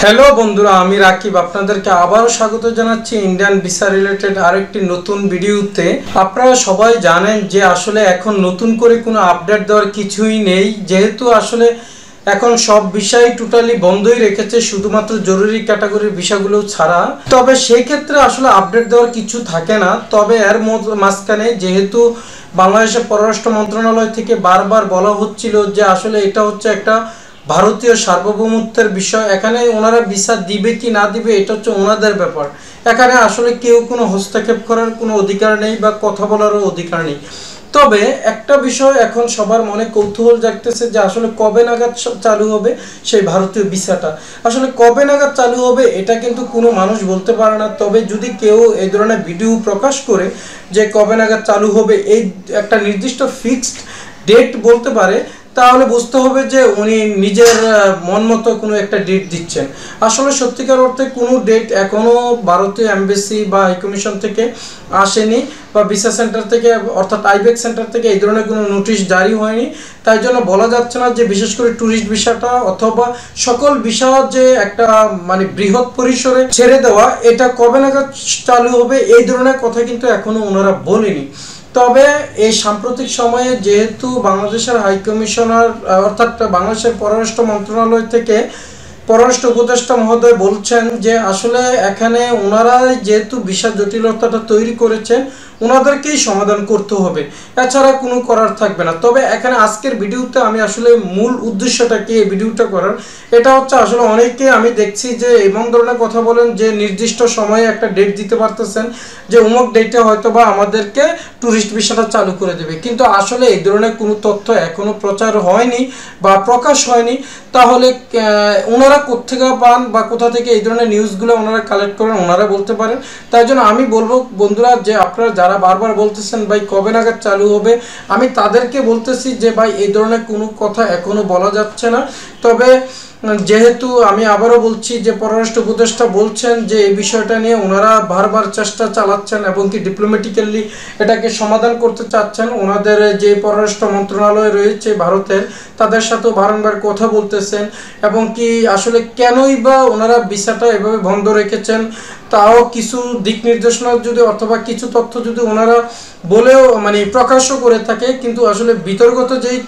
Hello বন্ধুরা, আমি রাকিব আপনাদেরকে আবারও স্বাগত জানাচ্ছি ইন্ডিয়ান ভিসা রিলেটেড আরেকটি নতুন ভিডিওতে। আপনারা সবাই জানেন যে আসলে এখন নতুন করে কোনো আপডেট দেওয়ার কিছুই নেই, যেহেতু আসলে এখন সব ভিসাই টোটালি বন্ধই রেখেছে, শুধুমাত্র জরুরি ক্যাটাগরির ভিসাগুলো ছাড়া। তবে সেই ক্ষেত্রে আসলে আপডেট দেওয়ার কিছু থাকে না। তবে এর মাঝখানে যেহেতু বাংলাদেশের পররাষ্ট্র মন্ত্রণালয় থেকে বারবার বলা হচ্ছিল যে আসলে এটা হচ্ছে একটা ভারতীয় সার্বভৌমত্বের বিষয়, এখানে ওনারা ভিসা দিবে কি না দিবে এটা হচ্ছে ওনাদের ব্যাপার। এখানে আসলে কেউ কোনো হস্তক্ষেপ করার কোনো অধিকার নেই বা কথা বলারও অধিকার নেই। তবে একটা বিষয় এখন সবার মনে কৌতূহল জাগতেছে যে আসলে কবে নাগাদ চালু হবে সেই ভারতীয় ভিসাটা। আসলে কবে নাগাদ চালু হবে এটা কিন্তু কোনো মানুষ বলতে পারে না। তবে যদি কেউ এই ধরনের ভিডিও প্রকাশ করে যে কবে নাগাদ চালু হবে এই একটা নির্দিষ্ট ফিক্সড ডেট বলতে পারে, তাহলে বুঝতে হবে যে উনি নিজের মন মতো কোনো একটা ডেট দিচ্ছেন। আসলে সত্যিকার অর্থে কোনো ডেট এখনও ভারতীয় এমবেসি বা হাই কমিশন থেকে আসেনি, বা ভিসা সেন্টার থেকে অর্থাৎ আইবেক সেন্টার থেকে এই ধরনের কোনো নোটিশ জারি হয়নি। তাই জন্য বলা যাচ্ছে না যে বিশেষ করে ট্যুরিস্ট ভিসাটা অথবা সকল ভিসা যে একটা মানে বৃহৎ পরিসরে ছেড়ে দেওয়া এটা কবে নাগাদ চালু হবে এই ধরনের কথা কিন্তু এখনও ওনারা বলেনি। তবে এই সাম্প্রতিক সময়ে যেহেতু বাংলাদেশের হাই কমিশনার অর্থাৎ বাংলাদেশের পররাষ্ট্র মন্ত্রণালয় থেকে পররাষ্ট্র উপদেষ্টা মহোদয় বলছেন যে আসলে এখানে ওনারা যেহেতু ভিসা জটিলতাটা তৈরি করেছেন ওনাদেরকেই সমাধান করতে হবে, এছাড়া কোনো করার থাকবে না। তবে এখানে আজকের ভিডিওতে আমি আসলে মূল উদ্দেশ্যটা কি এই ভিডিওটা করার, এটা হচ্ছে আসলে অনেকে আমি দেখছি যে এমন ধরনের কথা বলেন যে নির্দিষ্ট সময়ে একটা ডেট দিতে পারতেছেন যে অমুক ডেটে হয়তো বা আমাদেরকে ট্যুরিস্ট ভিসাটা চালু করে দেবে, কিন্তু আসলে এই ধরনের কোনো তথ্য এখনো প্রচার হয়নি বা প্রকাশ হয়নি। তাহলে ওনারা কোত্থেকে পান বা কোথা থেকে এই ধরনের নিউজগুলো ওনারা কালেক্ট করেন ওনারা বলতে পারেন। তাই জন্য আমি বলবো বন্ধুরা যে আপনারা যারা বারবার বলতেছেন ভাই কবে নাগাদ চালু হবে, আমি তাদেরকে বলতেছি যে ভাই এই ধরনের কোনো কথা এখনো বলা যাচ্ছে না। তবে যেহেতু আমি আবারও বলছি যে পররাষ্ট্র উপদেষ্টা বলছেন যে এই বিষয়টা নিয়ে ওনারা বারবার চেষ্টা চালাচ্ছেন এবং কি ডিপ্লোম্যাটিক্যালি এটাকে সমাধান করতে চাচ্ছেন। ওনাদের যে পররাষ্ট্র মন্ত্রণালয় রয়েছে ভারতের তাদের সাথেও বারংবার কথা বলতেছেন এবং কি আসলে কেনই বা ওনারা ভিসাটা এভাবে বন্ধ রেখেছেন তাও কিছু দিক নির্দেশনা যদি অথবা কিছু তথ্য যদি ওনারা বলেও মানে প্রকাশও করে থাকে, কিন্তু আসলে বিতর্কত যেই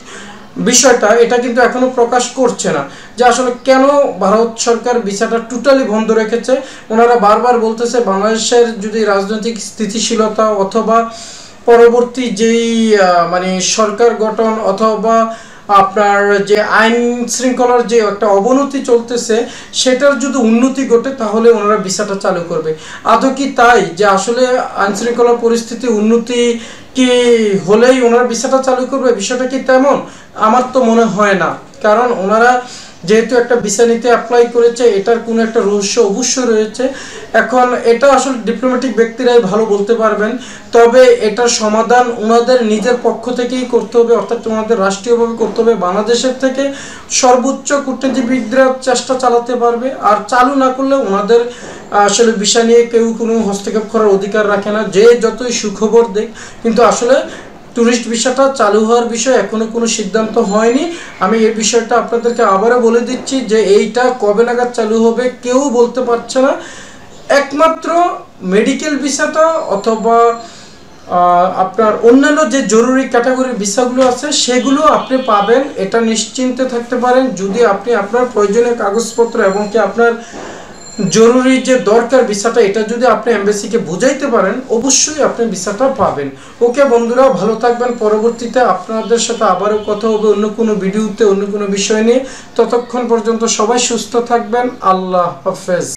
বিষয়টা এটা কিন্তু এখনো প্রকাশ করছে না যে আসলে কেন ভারত সরকার ভিসাটা টোটালি বন্ধ রেখেছে। ওনারা বারবার বলতেছে বাংলাদেশের যদি রাজনৈতিক স্থিতিশীলতা অথবা পরবর্তী যেই মানে সরকার গঠন অথবা আপনার যে আইন শৃঙ্খলার যে একটা অবনতি চলতেছে সেটার যদি উন্নতি ঘটে তাহলে ওনারা ভিসাটা চালু করবে। আদৌ কি তাই যে আসলে আইন শৃঙ্খলার পরিস্থিতি উন্নতি কি হলেই ওনারা ভিসাটা চালু করবে? বিষয়টা কি তেমন? আমার তো মনে হয় না, কারণ ওনারা যেহেতু একটা ভিসা নিতে অ্যাপ্লাই করেছে এটার কোনো একটা রহস্য অবশ্যই রয়েছে। এখন এটা আসলে ডিপ্লোম্যাটিক ব্যক্তিরাই ভালো বলতে পারবেন। তবে এটার সমাধান ওনাদের নিজের পক্ষ থেকেই করতে হবে, অর্থাৎ ওনাদের রাষ্ট্রীয়ভাবে করতে হবে। বাংলাদেশের থেকে সর্বোচ্চ কূটনীতিবিদরা চেষ্টা চালাতে পারবে, আর চালু না করলে ওনাদের আসলে ভিসা নিয়ে কেউ কোনো হস্তক্ষেপ করার অধিকার রাখে না, যে যতই সুখবর দেখ। কিন্তু আসলে ট্যুরিস্ট ভিসাটা চালু হওয়ার বিষয়ে এখনো কোনো সিদ্ধান্ত হয়নি। আমি এই বিষয়টা আপনাদেরকে আবারও বলে দিচ্ছি যে এইটা কবে নাগাদ চালু হবে কেউ বলতে পারছে না। একমাত্র মেডিকেল ভিসাটা অথবা আপনার অন্যান্য যে জরুরি ক্যাটাগরির ভিসাগুলো আছে সেগুলো আপনি পাবেন, এটা নিশ্চিন্তে থাকতে পারেন। যদি আপনি আপনার প্রয়োজনীয় কাগজপত্র এবং কি আপনার জরুরি যে দরকার ভিসাটা এটা যদি আপনি এমবেসিকে বুঝাইতে পারেন অবশ্যই আপনি ভিসাটা পাবেন। ওকে বন্ধুরা, ভালো থাকবেন। পরবর্তীতে আপনাদের সাথে আবারও কথা হবে অন্য কোনো ভিডিওতে অন্য কোনো বিষয় নিয়ে। ততক্ষণ পর্যন্ত সবাই সুস্থ থাকবেন। আল্লাহ হাফেজ।